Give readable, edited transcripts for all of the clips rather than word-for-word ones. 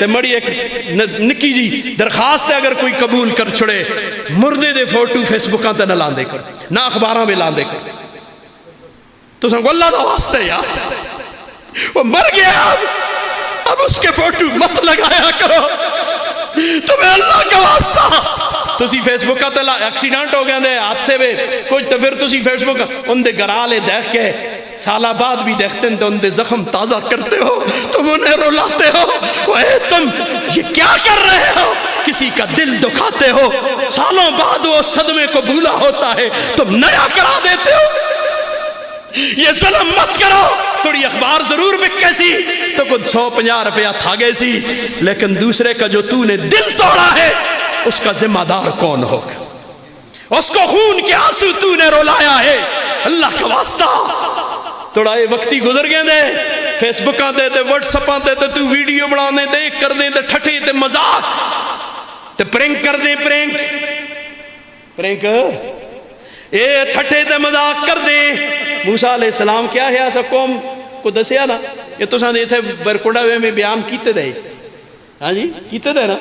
تے مڑی ایک نکی جی درخواست ہے اگر کوئی قبول کر چھڑے مردے دے فوٹو فیس بکاں تے نہ لاندے کر نہ اخباراں میں لاندے کر تو سن کو اللہ دا واسطہ ہے یار وہ مر گیا اب اس کے فوٹو مت لگایا کرو تمہیں اللہ کا واسطہ تسی فیس بک تے ایکسیڈنٹ ہو گیا دے حادثے میں کچھ تو پھر تسی فیس بک ان دے گرالے دیکھ کے سالہ بعد بھی دیکھتے ہیں تو ان دے زخم تازہ کرتے ہو تم انہیں رلاتے ہو اے تم یہ کیا کر رہے ہو کسی کا دل دکھاتے ہو سالوں بعد وہ صدمے کو بھولا ہوتا ہے تم نیا کرا دیتے ہو یہ ظلم مت کرو تھوڑی اخبار ضرور بکے سی تو کچھ 150 روپیہ تھا گئے سی لیکن دوسرے کا جو تو نے دل توڑا ہے اس کا ذمہ دار کون ہوگا اس کو خون کے آنسو تو نے رولایا ہے اللہ کا واسطہ تھوڑا یہ وقتی گزر گئے دے فیس بکاں دے تے واٹس اپاں دے تے تو ویڈیو بنانے تے ایک کر دیں تے ٹھٹے تے مزاق تے پرینک کر دیں پرینک اے ٹھٹے تے مزاق کر دیں موسیٰ علیہ السلام کیا ہے ایسا قوم کو دسیا نا یہ تو ساں دیتے برکوڑا میں بیان کیتے دے ہاں جی کیتے دے نا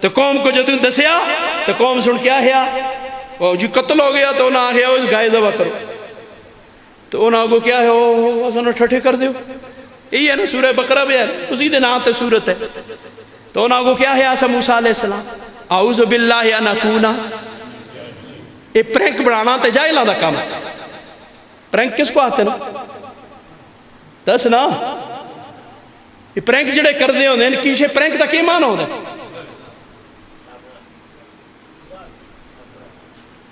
تو قوم کو جو تم دسیا تو قوم سن کیا ہے جو قتل ہو گیا تو انہاں آگیا اس گائے ذبح کرو تو انہاں کو کیا ہے وہ ٹھٹے کر دیو یہی ہے نا سورہ بقرہ بھی ہے اسی دن آتے سورت ہے تو انہاں کو کیا ہے ایسا موسیٰ علیہ السلام اعوذ باللہ ان اکونا یہ پرینک بڑھانا تے جائلہ دا کام ہے پرینک کس کو آتے نا دس نا یہ پرینک جڑے کر دے ہوندے ہیں کیشے پرینک دا کی معنی ہوندے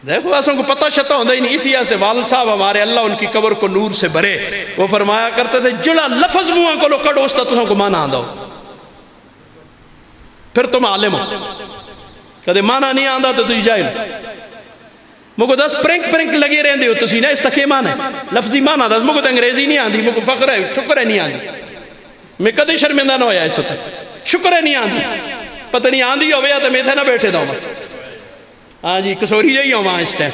دیکھو ایسا کو پتہ شتہ ہوندہ ہی نہیں اسی آستے والد صاحب ہمارے اللہ ان کی قبر کو نور سے بھرے وہ فرمایا کرتے تھے جڑا لفظ موہاں کو لو کڑ ہوستا تمہیں کو معنی آندہ ہو پھر تم عالم ہو کہتے معنی نہیں آندہ تو تجھ جائل مجھے دس پرنک لگے رہندے ہو تو سی نا اس تک معنی ہے لفظی معنی دس مجھے تو انگریزی نہیں آندھی مجھے فخر ہے شکر ہے نہیں آندھی میں کدے شرمندہ نہ ہویا اس وقت شکر ہے نہیں آندھی پتہ نہیں آندھی ہو گیا تو میں تھے نہ بیٹھے دا ہوں ہاں جی کسوری جائی ہوں وہاں اس ٹائم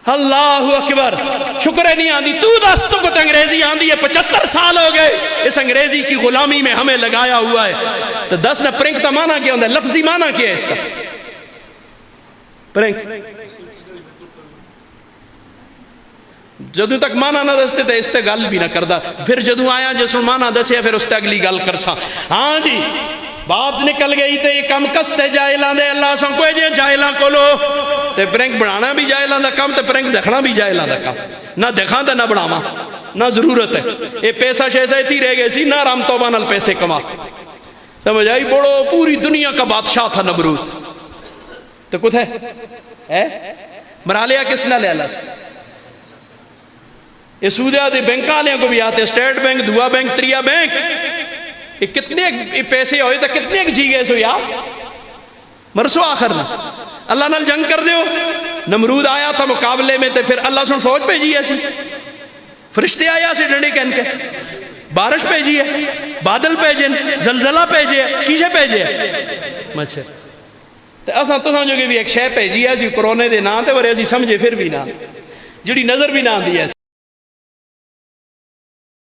اللہ اکبر شکر ہے نہیں آندھی تو دس تو کو انگریزی آندھی ہے 75 سال ہو گئے اس انگریزی کی غلامی میں ہمیں لگایا ہوا ہے تو دس نہ پرنک تا معنی کیا ہوندہ ہے لفظی معنی کیا ہے اس کا پرنک جدو تک مانا نہ دستے تھے اس تے گل بھی نہ کردہ پھر جدو آیا جسو مانا دسیا پھر اس تے اگلی گل کرسا ہاں جی بات نکل گئی تے یہ کم کستے جائلان دے اللہ سن کوئی جے جائلان کو لو تے پرنک بڑھانا بھی جائلان دا کم تے پرنک دیکھنا بھی جائلان دا کم نہ دیکھاں تے نہ بڑھاما نہ ضرورت ہے یہ پیسہ شیسہ تھی رہ گئے سی نہ رام توبہ نل پیسے کما سمجھ آئی بڑو پوری دنیا کا بادشاہ تھا نمرود تو کچھ ہے مرا لیا کس نہ لے اللہ یہ سودیہ دے بینک آلے کو بھی آتے اسٹیٹ بینک دعا بینک تریا بینک یہ کتنے پیسے ہوئے تھا کتنے ایک جی گئے سو یا مرسو آخر نہ اللہ نال جنگ کر دیو نمرود آیا تھا مقابلے میں تے پھر اللہ سن فوج بھیجی ایسی فرشتے آیا سے ڈنڈے کہن کے بارش بھیجی ہے بادل بھیجن زلزلہ بھیجے کیجے بھیجے مچھر تے اساں تو سمجھو کہ بھی ایک شے بھیجی ہے اسی کرونے دے نام تے ورے اسی سمجھے پھر بھی نہ جڑی نظر بھی نہ آندی ہے